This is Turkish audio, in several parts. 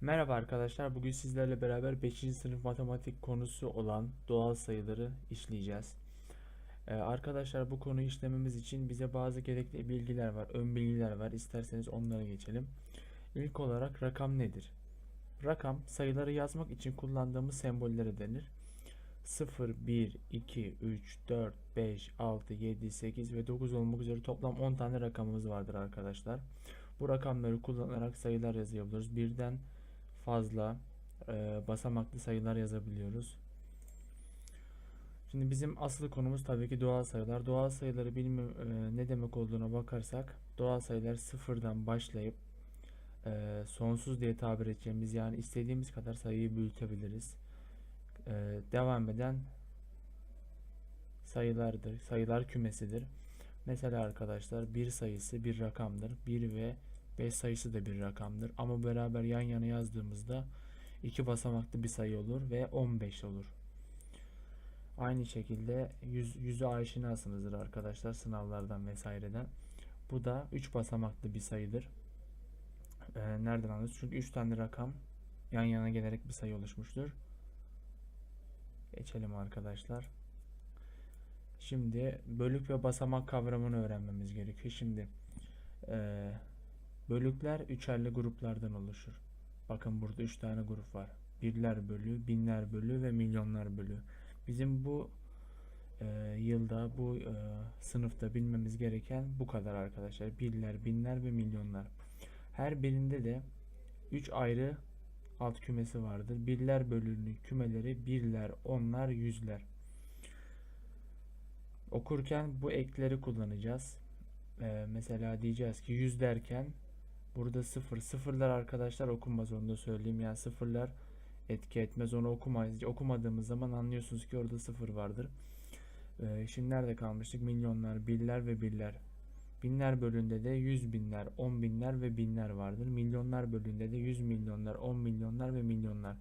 Merhaba arkadaşlar. Bugün sizlerle beraber 5. sınıf matematik konusu olan doğal sayıları işleyeceğiz. Arkadaşlar bu konuyu işlememiz için bize bazı gerekli bilgiler var, ön bilgiler var. İsterseniz onlara geçelim. İlk olarak rakam nedir? Rakam sayıları yazmak için kullandığımız sembollere denir. 0, 1, 2, 3, 4, 5, 6, 7, 8 ve 9 olmak üzere toplam 10 tane rakamımız vardır arkadaşlar. Bu rakamları kullanarak sayılar yazabiliyoruz. Birden fazla basamaklı sayılar yazabiliyoruz. Şimdi bizim asıl konumuz tabii ki doğal sayılar. Doğal sayıları ne demek olduğuna bakarsak, doğal sayılar sıfırdan başlayıp sonsuz diye tabir edeceğimiz, yani istediğimiz kadar sayıyı büyütebiliriz. Devam eden sayılardır. Sayılar kümesidir. Mesela arkadaşlar, bir sayısı bir rakamdır. 1 ve 5 sayısı da bir rakamdır. Ama beraber yan yana yazdığımızda iki basamaklı bir sayı olur ve 15 olur. Aynı şekilde yüze aşinasınızdır arkadaşlar, sınavlardan vesaireden. Bu da 3 basamaklı bir sayıdır. Nereden anlıyoruz? Çünkü 3 tane rakam yan yana gelerek bir sayı oluşmuştur. Geçelim arkadaşlar. Şimdi bölük ve basamak kavramını öğrenmemiz gerekiyor. Şimdi e, bölükler üçerli gruplardan oluşur. Bakın burada 3 tane grup var. Birler bölü, binler bölü ve milyonlar bölü. Bizim bu yılda sınıfta bilmemiz gereken bu kadar arkadaşlar. Birler, binler ve milyonlar. Her birinde de 3 ayrı alt kümesi vardır. Birler bölünün kümeleri birler, onlar, yüzler. Okurken bu ekleri kullanacağız. Mesela diyeceğiz ki 100 derken burada sıfır. Sıfırlar arkadaşlar okunmaz, onu da söyleyeyim. Yani sıfırlar etki etmez, onu okumayız. Okumadığımız zaman anlıyorsunuz ki orada sıfır vardır. Şimdi nerede kalmıştık? Milyonlar, birler ve birler. Binler bölünde de 100 binler, 10 binler ve binler vardır. Milyonlar bölünde de 100 milyonlar, 10 milyonlar ve milyonlar.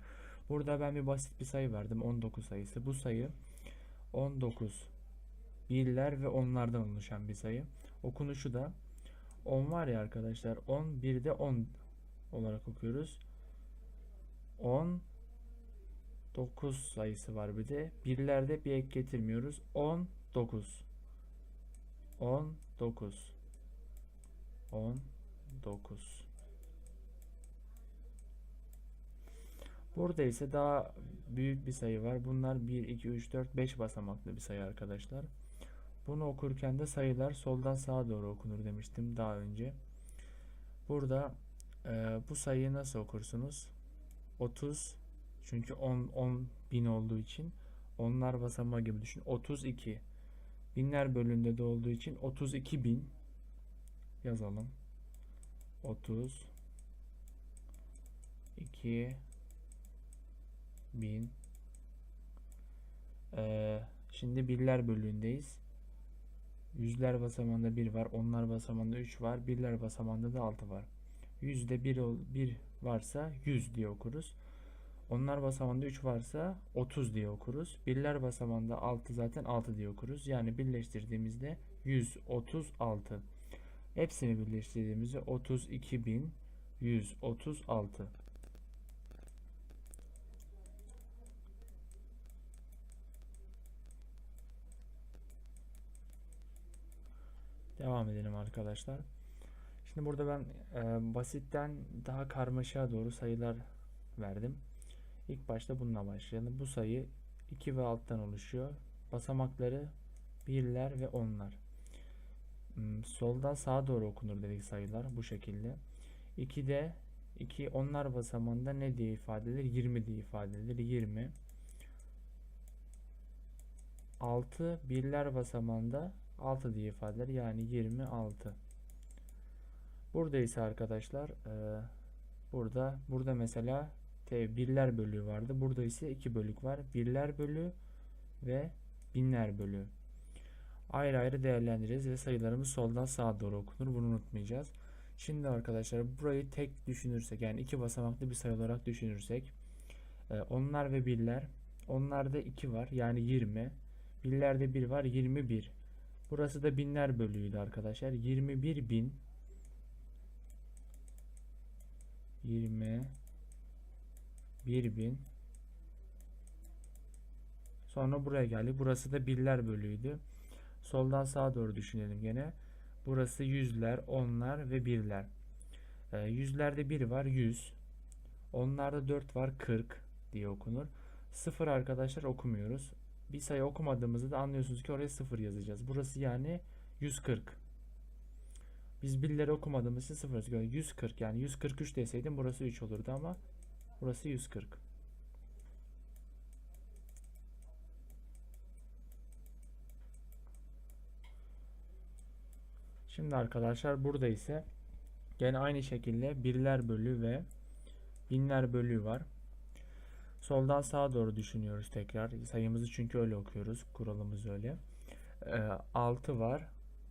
Burada ben bir basit bir sayı verdim. 19 sayısı. Bu sayı 19 birler ve onlardan oluşan bir sayı. Okunuşu da 10 var ya arkadaşlar. 10 bir de 10 olarak okuyoruz. 10 9 sayısı var bir de. Birlerde bir ek getirmiyoruz. 19 19 19. Burada ise daha büyük bir sayı var. Bunlar 1, 2, 3, 4, 5 basamaklı bir sayı arkadaşlar. Bunu okurken de sayılar soldan sağa doğru okunur demiştim daha önce. Burada bu sayıyı nasıl okursunuz? 30, çünkü 10 bin olduğu için onlar basamağı gibi düşün. 32 binler bölünde de olduğu için 32 bin yazalım. 32 bin. Şimdi birler bölüğündeyiz. Yüzler basamağında 1 var. Onlar basamağında 3 var. Birler basamağında da 6 var. Yüzde 1 varsa 100 diye okuruz. Onlar basamağında 3 varsa 30 diye okuruz. Birler basamağında 6 zaten 6 diye okuruz. Yani birleştirdiğimizde 136. Hepsini birleştirdiğimizde 32.136. Devam edelim arkadaşlar. Şimdi burada ben basitten daha karmaşaya doğru sayılar verdim. İlk başta bununla başlayalım. Bu sayı 2 ve alttan oluşuyor. Basamakları birler ve onlar. Soldan sağa doğru okunur dedik sayılar bu şekilde. 2'de 2 onlar basamağında ne diye ifade edilir? 20 diye ifade edilir. 20. 6 birler basamağında 6 diye ifade edilir. Yani 26. Burada ise arkadaşlar burada mesela birler bölüğü vardı. Burada ise iki bölük var. Birler bölüğü ve binler bölüğü. Ayrı ayrı değerlendireceğiz ve sayılarımız soldan sağa doğru okunur. Bunu unutmayacağız. Şimdi arkadaşlar burayı tek düşünürsek, yani iki basamaklı bir sayı olarak düşünürsek, onlar ve birler, onlarda 2 var yani 20. Birlerde 1 var, 21. Burası da binler bölüğüydü arkadaşlar. 21 bin 21 1000. Sonra buraya geldik. Burası da birler bölüydü. Soldan sağa doğru düşünelim gene. Burası yüzler, onlar ve birler. Yüzlerde 1 var, 100. Onlarda 4 var, 40 diye okunur. 0 arkadaşlar okumuyoruz. Bir sayı okumadığımızda da anlıyorsunuz ki oraya 0 yazacağız. Burası yani 140. Biz birleri okumadığımız için 0 yazıyoruz. 140 yani 143 deseydim burası 3 olurdu ama burası 140. Şimdi arkadaşlar burada ise gene aynı şekilde birler bölü ve binler bölü var. Soldan sağa doğru düşünüyoruz tekrar. Sayımızı çünkü öyle okuyoruz. Kuralımız öyle. 6 var,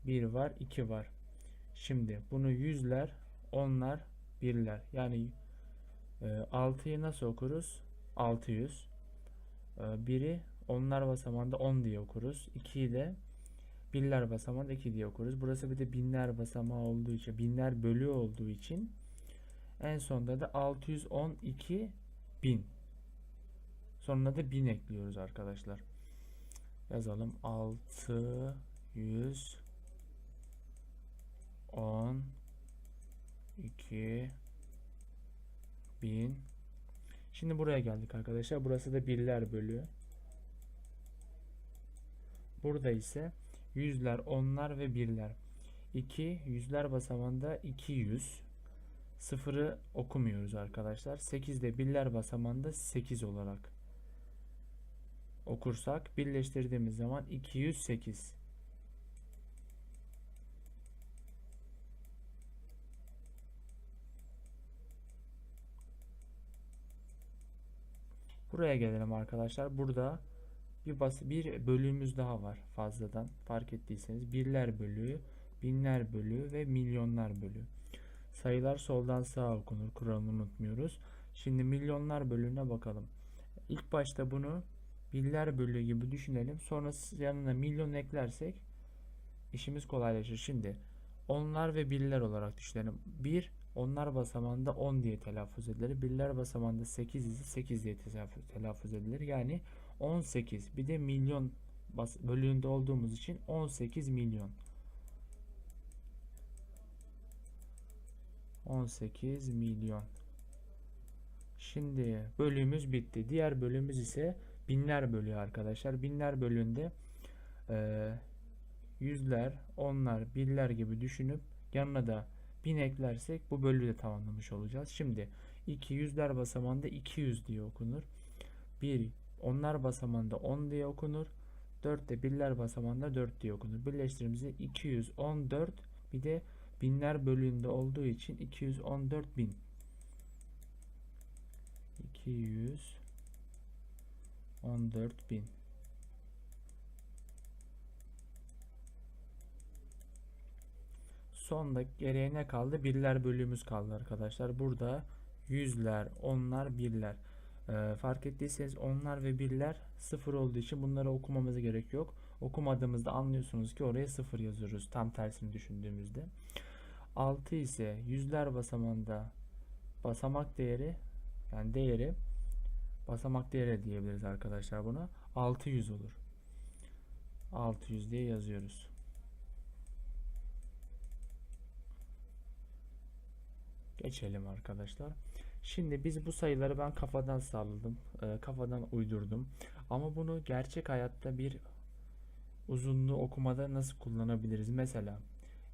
1 var, 2 var. Şimdi bunu yüzler, onlar, birler. Yani 6'yı nasıl okuruz? 600. 1'i onlar basamağında 10 diye okuruz. 2'yi de birler basamağında 2 diye okuruz. Burası bir de binler basamağı olduğu için, binler bölü olduğu için en sonunda da 612 bin. Sonuna da 1000 ekliyoruz arkadaşlar. Yazalım. 612 bin. Şimdi buraya geldik arkadaşlar. Burası da birler bölü. Burada ise yüzler, onlar ve birler. 2 yüzler basamağında 200. Sıfırı okumuyoruz arkadaşlar. 8 de birler basamağında 8 olarak okursak birleştirdiğimiz zaman 208. Buraya gelelim arkadaşlar. Burada bir bölümümüz daha var fazladan. Fark ettiyseniz birler bölü, binler bölü ve milyonlar bölü. Sayılar soldan sağa okunur. Kuralını unutmuyoruz. Şimdi milyonlar bölüne bakalım. İlk başta bunu birler bölü gibi düşünelim. Sonra yanına milyon eklersek işimiz kolaylaşır. Şimdi onlar ve birler olarak düşünelim. 1 onlar basamağında 10 diye telaffuz edilir. Birler basamağında 8 ise 8 diye telaffuz edilir. Yani 18. Bir de milyon bölüğünde olduğumuz için 18 milyon. 18 milyon. Şimdi bölümümüz bitti. Diğer bölümümüz ise binler bölüğü arkadaşlar. Binler bölüğünde yüzler, onlar, birler gibi düşünüp yanına da 1000 eklersek bu bölüyü de tamamlamış olacağız. Şimdi 2 yüzler basamağında 200 diye okunur. 1 onlar basamağında 10 diye okunur. 4 de birler basamağında 4 diye okunur. Birleştirdiğimizde 214, bir de binler bölüğünde olduğu için 214 bin. 214 bin. Sonda geriye ne kaldı? Birler bölüğümüz kaldı arkadaşlar. Burada yüzler, onlar, birler. Fark ettiyseniz onlar ve birler sıfır olduğu için bunları okumamıza gerek yok. Okumadığımızda anlıyorsunuz ki oraya sıfır yazıyoruz. Tam tersini düşündüğümüzde. 6 ise yüzler basamağında basamak değeri, yani değeri basamak değeri diyebiliriz arkadaşlar buna. 600 olur. 600 diye yazıyoruz. Geçelim arkadaşlar. Şimdi biz bu sayıları ben kafadan sağladım. Kafadan uydurdum. Ama bunu gerçek hayatta bir uzunluğu okumada nasıl kullanabiliriz? Mesela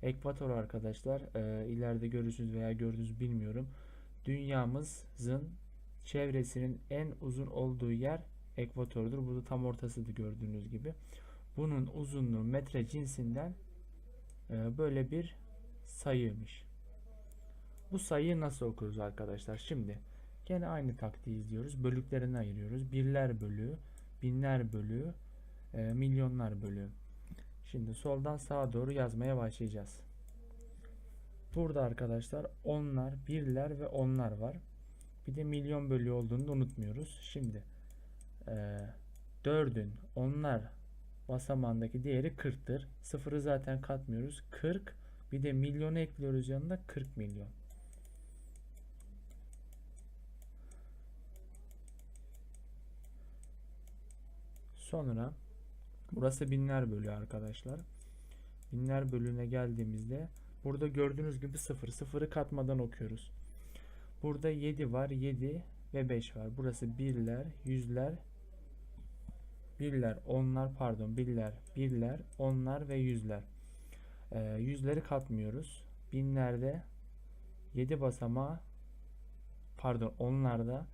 ekvator arkadaşlar, ileride görürsünüz veya gördünüz bilmiyorum. Dünyamızın çevresinin en uzun olduğu yer ekvatordur. Burada tam ortasıdır gördüğünüz gibi. Bunun uzunluğu metre cinsinden böyle bir sayıymış. Bu sayıyı nasıl okuruz arkadaşlar? Şimdi gene aynı taktiği izliyoruz. Bölüklerini ayırıyoruz. Birler bölü, binler bölü, milyonlar bölü. Şimdi soldan sağa doğru yazmaya başlayacağız. Burada arkadaşlar onlar, birler ve onlar var. Bir de milyon bölü olduğunu da unutmuyoruz. Şimdi 4'ün onlar basamağındaki değeri 40'tır. Sıfırı zaten katmıyoruz. 40, bir de milyonu ekliyoruz yanına, 40 milyon. Sonra burası binler bölü arkadaşlar. Binler bölüne geldiğimizde burada gördüğünüz gibi 0. 0'ı katmadan okuyoruz. Burada 7 var. 7 ve 5 var. Burası birler, yüzler, birler, onlar pardon, birler, onlar ve yüzler. Yüzleri katmıyoruz. Binlerde 7 basamağı pardon onlarda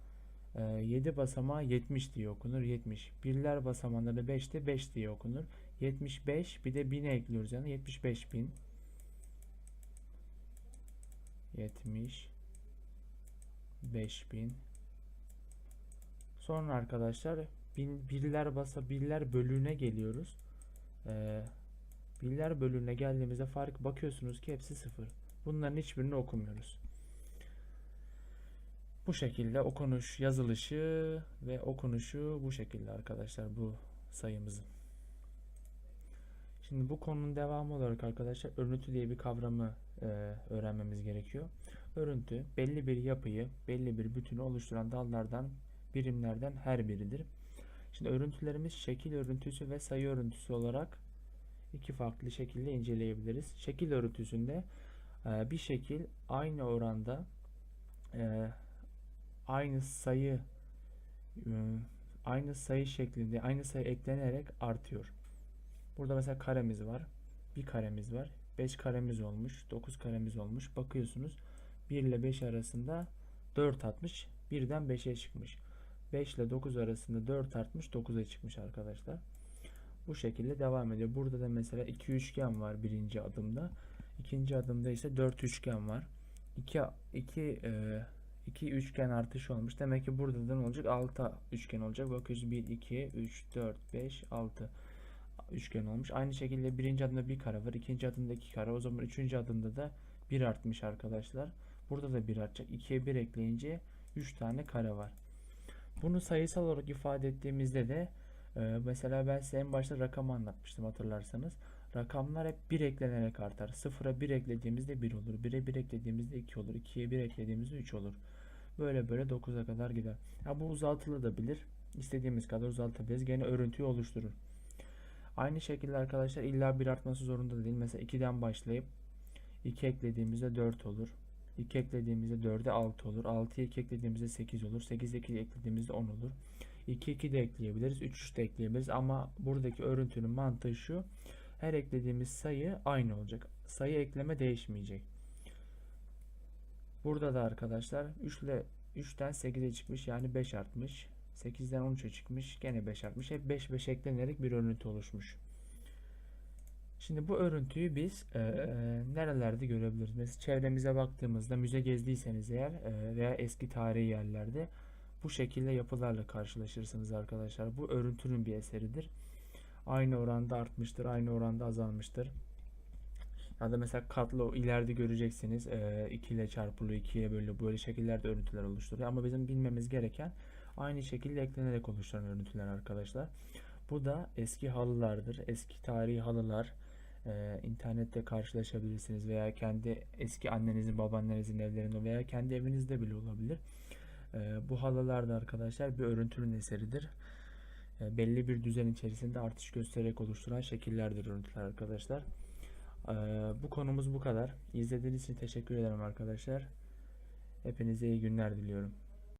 7 basamağı 70 diye okunur. 70. Birler basamağında 5'te 5 diye okunur. 75 bir de 1000'e ekliyoruz yani 75.000. 75.000. Sonra arkadaşlar birler bölüğüne geliyoruz. Birler bölüğüne geldiğimizde bakıyorsunuz ki hepsi 0. Bunların hiçbirini okumuyoruz. Bu şekilde okunuş, yazılışı ve okunuşu bu şekilde arkadaşlar bu sayımızın. Şimdi bu konunun devamı olarak arkadaşlar örüntü diye bir kavramı öğrenmemiz gerekiyor. Örüntü belli bir yapıyı, belli bir bütünü oluşturan dallardan, birimlerden her biridir. Şimdi örüntülerimiz şekil örüntüsü ve sayı örüntüsü olarak iki farklı şekilde inceleyebiliriz. Şekil örüntüsünde bir şekil aynı oranda aynı sayı şeklinde aynı sayı eklenerek artıyor. Burada mesela karemiz var. Bir karemiz var. 5 karemiz olmuş. 9 karemiz olmuş. Bakıyorsunuz 1 ile 5 arasında 4 artmış. 1'den 5'e çıkmış. 5 ile 9 arasında 4 artmış. 9'a çıkmış arkadaşlar. Bu şekilde devam ediyor. Burada da mesela 2 üçgen var birinci adımda. İkinci adımda ise 4 üçgen var. 2 üçgen artışı olmuş. Demek ki burada da ne olacak? 6 üçgen olacak. Bakıyoruz 1, 2, 3, 4, 5, 6 üçgen olmuş. Aynı şekilde birinci adımda bir kare var. İkinci adımda 2 kare. O zaman üçüncü adımda da 1 artmış arkadaşlar. Burada da 1 artacak. 2'ye 1 ekleyince 3 tane kare var. Bunu sayısal olarak ifade ettiğimizde de mesela ben size en başta rakamı anlatmıştım hatırlarsanız. Rakamlar hep 1 eklenerek artar. 0'a 1 eklediğimizde 1 olur. 1'e 1 eklediğimizde 2 olur. 2'ye 1 eklediğimizde 3 olur. Böyle böyle 9'a kadar gider. Bu uzatılabilir. İstediğimiz kadar uzatabiliriz. Gene örüntüyü oluşturur. Aynı şekilde arkadaşlar illa bir artması zorunda değil. Mesela 2'den başlayıp 2 eklediğimizde 4 olur. 2 eklediğimizde 4'e 6 olur. 6'ya 2 eklediğimizde 8 olur. 8'e 2 eklediğimizde 10 olur. 2 2 de ekleyebiliriz. 3 3 de ekleyebiliriz. Ama buradaki örüntünün mantığı şu. Her eklediğimiz sayı aynı olacak. Sayı ekleme değişmeyecek. Burada da arkadaşlar 3'ten 8'e çıkmış. Yani 5 artmış. 8'den 13'e çıkmış. Gene 5 artmış. Hep 5 5 eklenerek bir örüntü oluşmuş. Şimdi bu örüntüyü biz nerelerde görebiliriz? Mesela çevremize baktığımızda müze gezdiyseniz eğer veya eski tarihi yerlerde bu şekilde yapılarla karşılaşırsınız arkadaşlar. Bu örüntünün bir eseridir. Aynı oranda artmıştır, aynı oranda azalmıştır. Ya da mesela katlı ileride göreceksiniz 2 ile çarpılıyor, 2 ile bölünüyor. Böyle şekillerde örüntüler oluşturuyor. Ama bizim bilmemiz gereken aynı şekilde eklenerek oluşturan örüntüler arkadaşlar. Bu da eski halılardır. Eski tarihi halılar. İnternette karşılaşabilirsiniz veya kendi eski annenizin babaannenizin evlerinde veya kendi evinizde bile olabilir. Bu halılar da arkadaşlar bir örüntünün eseridir. Belli bir düzen içerisinde artış göstererek oluşturan şekillerdir örüntüler arkadaşlar. Bu konumuz bu kadar. İzlediğiniz için teşekkür ederim arkadaşlar. Hepinize iyi günler diliyorum.